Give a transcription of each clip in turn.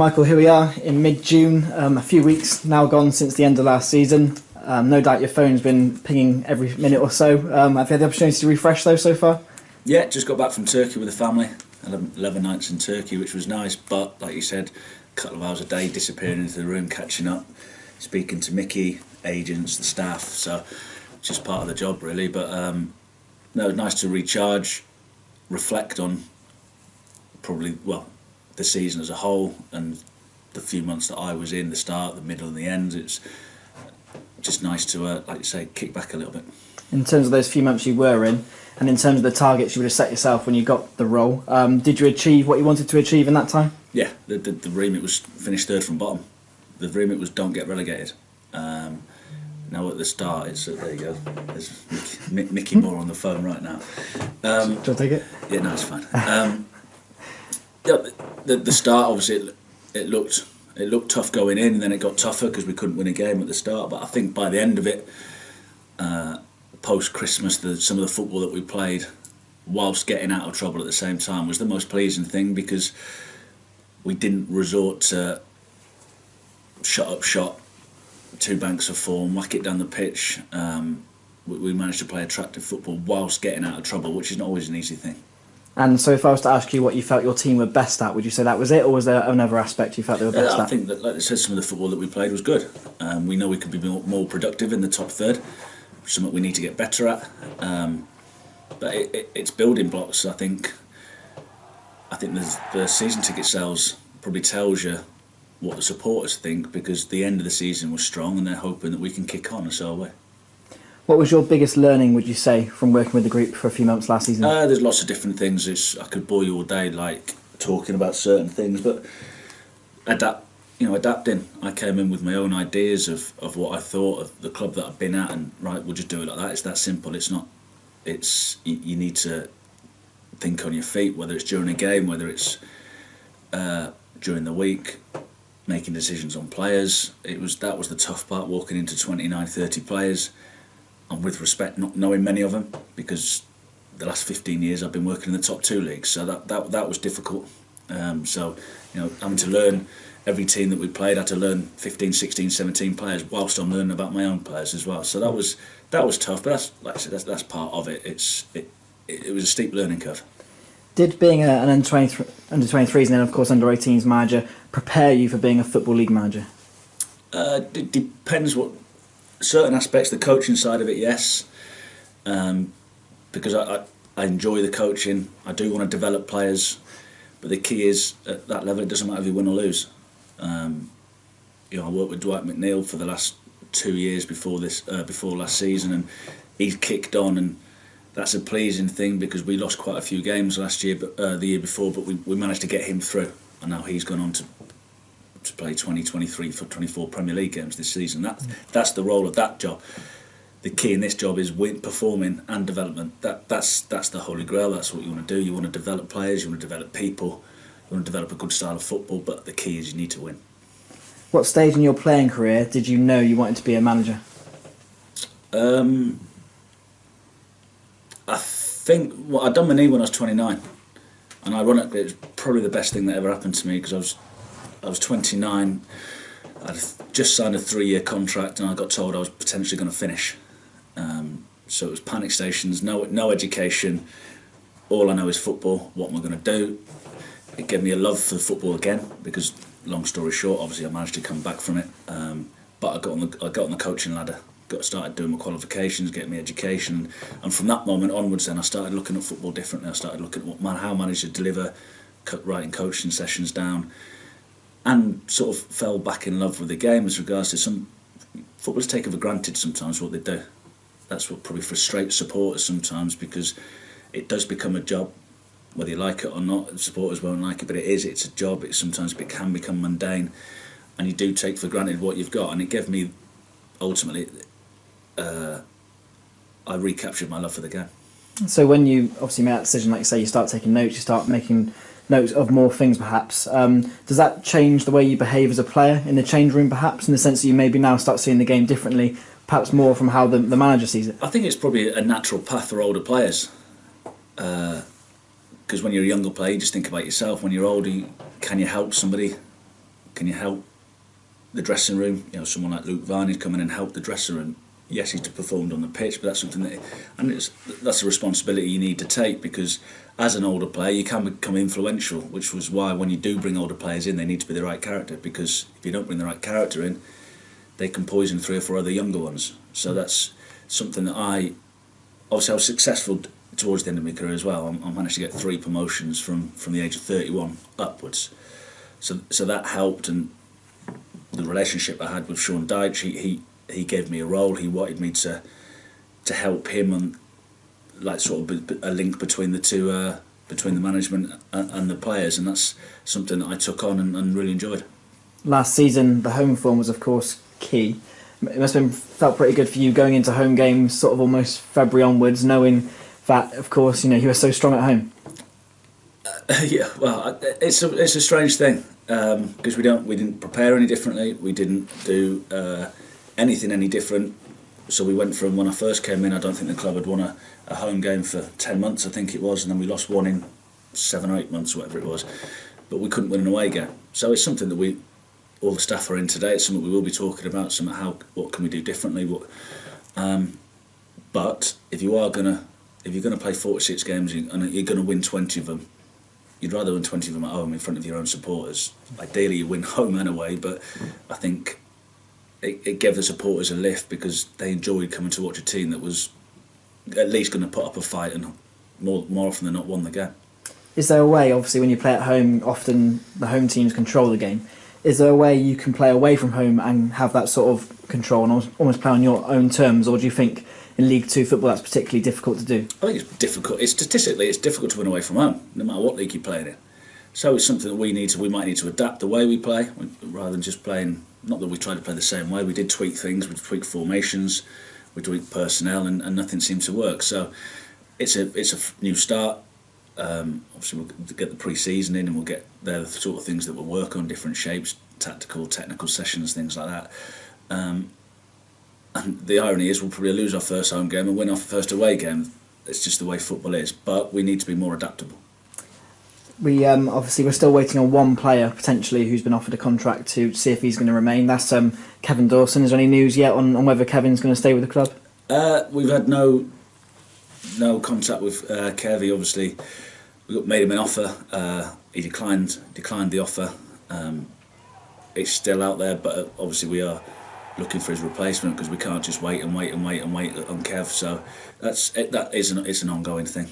Michael, here we are in mid-June, a few weeks now gone since the end of last season. No doubt your phone's been pinging every minute or so. Have you had the opportunity to refresh though so far? Yeah, just got back from Turkey with the family. 11 nights in Turkey, which was nice, but like you said, a couple of hours a day disappearing into the room, catching up, speaking to Mickey, agents, the staff, so it's just part of the job really. But no, it's nice to recharge, reflect on the season as a whole and the few months that I was in, the start, the middle and the end. It's just nice to, like you say, kick back a little bit. In terms of those few months you were in, and in terms of the targets you would have set yourself when you got the role, did you achieve what you wanted to achieve in that time? Yeah, the remit was finish third from bottom. The remit was don't get relegated. Now at the start, it's there you go. There's Mickey Moore on the phone right now. Shall I take it? Yeah, no, it's fine. Yeah, the start obviously it looked tough going in, and then it got tougher because we couldn't win a game at the start. But I think by the end of it, post Christmas, some of the football that we played, whilst getting out of trouble at the same time, was the most pleasing thing because we didn't resort to shut up shot, two banks of form, whack it down the pitch. We managed to play attractive football whilst getting out of trouble, which is not always an easy thing. And so if I was to ask you what you felt your team were best at, would you say that was it, or was there another aspect you felt they were best at? I think that, like I said, some of the football that we played was good. We know we could be more productive in the top third, something we need to get better at. But it's building blocks. I think the season ticket sales probably tells you what the supporters think, because the end of the season was strong and they're hoping that we can kick on, and so are we. What was your biggest learning, would you say, from working with the group for a few months last season? There's lots of different things. I could bore you all day, like talking about certain things, but adapting. I came in with my own ideas of what I thought of the club that I've been at, and right, we'll just do it like that. It's that simple. It's not. You need to think on your feet, whether it's during a game, whether it's during the week, making decisions on players. That was the tough part, walking into 29, 30 players. And with respect, not knowing many of them, because the last 15 years I've been working in the top two leagues, so that was difficult. So, having to learn every team that we played, I had to learn 15, 16, 17 players whilst I'm learning about my own players as well. So that was tough, but that's, like I said, that's part of it. It was a steep learning curve. Did being an under 23s and then of course under 18s manager prepare you for being a Football League manager? It depends what. Certain aspects, the coaching side of it, yes, because I enjoy the coaching. I do want to develop players, but the key is at that level, it doesn't matter if you win or lose. I worked with Dwight McNeil for the last 2 years before last season, and he's kicked on, and that's a pleasing thing because we lost quite a few games last year, but the year before, but we managed to get him through, and now he's gone on to play 20, 23, 24 Premier League games this season. That's the role of that job. The key in this job is performing and development. That's the holy grail. That's what you want to do. You want to develop players, you want to develop people, you want to develop a good style of football, but the key is you need to win. What stage in your playing career did you know you wanted to be a manager? I think I'd done my knee when I was 29, and ironically it was probably the best thing that ever happened to me, because I was 29, I'd just signed a 3-year contract, and I got told I was potentially going to finish. So it was panic stations, no education, all I know is football, what am I going to do? It gave me a love for football again, because long story short, obviously I managed to come back from it, but I got on the coaching ladder, started doing my qualifications, getting my education, and from that moment onwards then I started looking at football differently. I started looking at how I managed to deliver, writing coaching sessions down, and sort of fell back in love with the game as regards to some footballers take it for granted sometimes what they do. That's what probably frustrates supporters sometimes, because it does become a job, whether you like it or not. Supporters won't like it, but it's a job. Sometimes it can become mundane, and you do take for granted what you've got. And it gave me, ultimately, I recaptured my love for the game. So when you obviously made that decision, like you say, you start taking notes, you start making notes of more things perhaps. Does that change the way you behave as a player in the change room perhaps, in the sense that you maybe now start seeing the game differently, perhaps more from how the manager sees it? I think it's probably a natural path for older players, because when you're a younger player you just think about yourself. When you're older, can you help somebody? can you help the dressing room? You know, someone like Luke Varney's come in and help the dressing room. Yes, he's performed on the pitch, but that's something that's a responsibility you need to take, because as an older player you can become influential, which was why when you do bring older players in, they need to be the right character, because if you don't bring the right character in, they can poison 3 or 4 other younger ones. So that's something that I was successful towards the end of my career as well. I managed to get 3 promotions from the age of 31 upwards. So that helped, and the relationship I had with Sean Dyche, he gave me a role. He wanted me to help him, and like sort of a link between the two, between the management and the players, and that's something that I took on and really enjoyed. Last season, the home form was of course key. It must have felt pretty good for you going into home games, sort of almost February onwards, knowing that of course you were so strong at home. Yeah, well, it's a strange thing, because we didn't prepare any differently. We didn't do anything any different. So we went from, when I first came in, I don't think the club had won a home game for 10 months, I think it was, and then we lost one in 7 or 8 months, whatever it was. But we couldn't win an away game. So it's something that all the staff are in today. It's something we will be talking about. What can we do differently? But if you're gonna play 46 games and you're gonna win 20 of them, you'd rather win 20 of them at home in front of your own supporters. Ideally, you win home and away, but I think it gave the supporters a lift, because they enjoyed coming to watch a team that was at least going to put up a fight and more often than not won the game. Is there a way, obviously when you play at home, often the home teams control the game, is there a way you can play away from home and have that sort of control and almost play on your own terms, or do you think in League 2 football that's particularly difficult to do? I think it's difficult. Statistically, it's difficult to win away from home, no matter what league you're playing in. So it's something that we might need to adapt the way we play, rather than just playing. Not that we tried to play the same way. We did tweak things. We tweaked formations. We tweaked personnel, and nothing seemed to work. So it's a new start. Obviously, we'll get the pre-season in, and we'll get the sort of things that we'll work on, different shapes, tactical, technical sessions, things like that. And the irony is, we'll probably lose our first home game and win our first away game. It's just the way football is. But we need to be more adaptable. We obviously we're still waiting on one player potentially who's been offered a contract to see if he's going to remain. That's Kevin Dawson. Is there any news yet on whether Kevin's going to stay with the club? We've had no contact with Kev. Obviously, we made him an offer. He declined the offer. It's still out there, but obviously we are looking for his replacement, because we can't just wait on Kev. So it's an ongoing thing.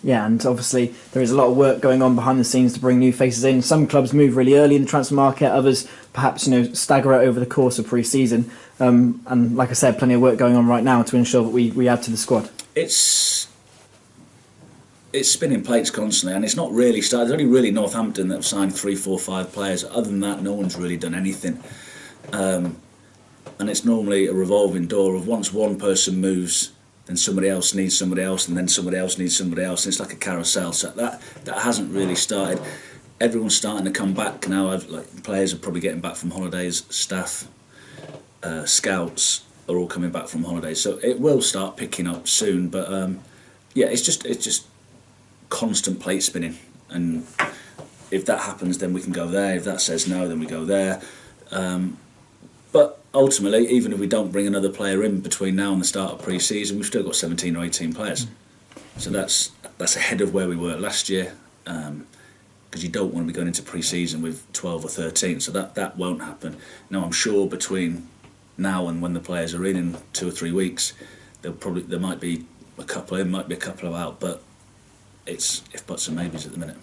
Yeah, and obviously there is a lot of work going on behind the scenes to bring new faces in. Some clubs move really early in the transfer market, others perhaps stagger it over the course of pre-season. And like I said, plenty of work going on right now to ensure that we add to the squad. It's spinning plates constantly, and it's not really started. There's only really Northampton that have signed 3, 4, 5 players. Other than that, no one's really done anything. And it's normally a revolving door of, once one person moves, then somebody else needs somebody else, and then somebody else needs somebody else. And it's like a carousel. So that hasn't really started. Everyone's starting to come back now. Players are probably getting back from holidays. Staff, scouts are all coming back from holidays. So it will start picking up soon. But it's just constant plate spinning. And if that happens, then we can go there. If that says no, then we go there. But ultimately, even if we don't bring another player in between now and the start of pre-season, we've still got 17 or 18 players. So that's ahead of where we were last year, because you don't want to be going into pre-season with 12 or 13. So that won't happen. Now, I'm sure between now and when the players are in 2 or 3 weeks, there might be a couple in, might be a couple out, but it's if buts and maybes at the minute.